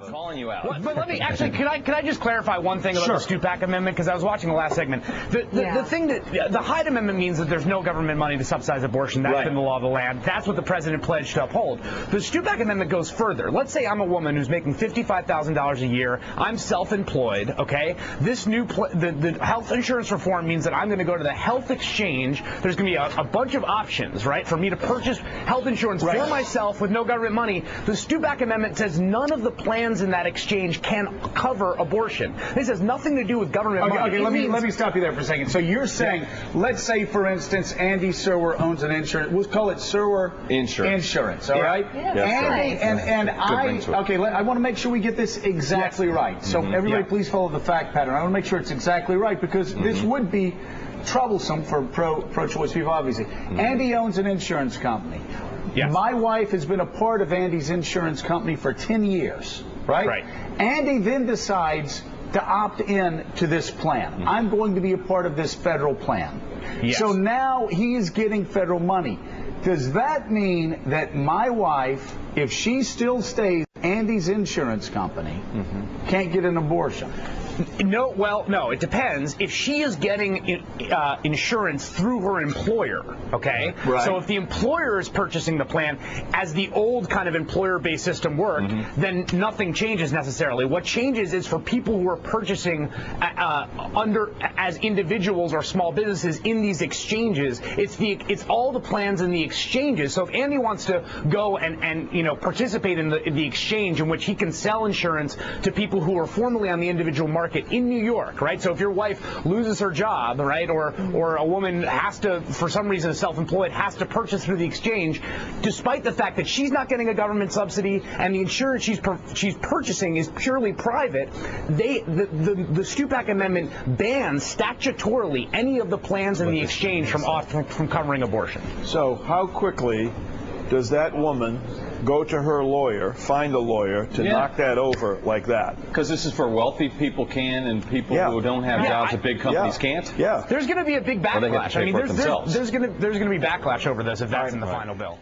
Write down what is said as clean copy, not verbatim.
calling you out. But let me actually, can I just clarify one thing about the Stupak Amendment? Because I was watching the last segment. The thing that the Hyde Amendment means that there's no government money to subsidize abortion. That's been the law of the land. That's what the president pledged to uphold. The Stupak Amendment goes further. Let's say I'm a woman who's making $55,000 a year. I'm self-employed. Okay, this new the health insurance reform means that I'm going to go to the health exchange. There's going to be a bunch of options, right, for me to purchase health insurance for myself with no government money. The Stupak Amendment says none of the plans in that exchange can cover abortion. This has nothing to do with government money. Okay, let me stop you there for a second. So you're saying, let's say, for instance, Andy Sewer owns an insurance. We'll call it Sewer Insurance. All right? Andy and I want to make sure we get this exactly right. So everybody, please follow the fact pattern. I want to make sure it's exactly right because this would be troublesome for pro-choice people, obviously. Andy owns an insurance company. My wife has been a part of Andy's insurance company for 10 years, right? Andy then decides to opt in to this plan. I'm going to be a part of this federal plan. So now he is getting federal money. Does that mean that my wife, if she still stays Andy's insurance company, can't get an abortion? No, well, no, it depends. If she is getting insurance through her employer, okay? So if the employer is purchasing the plan, as the old kind of employer-based system worked, then nothing changes necessarily. What changes is for people who are purchasing as individuals or small businesses in these exchanges, it's all the plans in the exchanges. So if Andy wants to go and participate in the exchange in which he can sell insurance to people who are formerly on the individual market in New York, right? So if your wife loses her job, right, or a woman has to, for some reason, is self-employed, has to purchase through the exchange, despite the fact that she's not getting a government subsidy and the insurance she's purchasing is purely private, the Stupak Amendment bans statutorily any of the plans in the exchange from covering abortion. So how quickly does that woman go to her lawyer, find a lawyer to knock that over like that? Because this is for wealthy people and people who don't have jobs at big companies can't? There's going to be a big backlash. I mean, there's going to be backlash over this if that's in the final bill.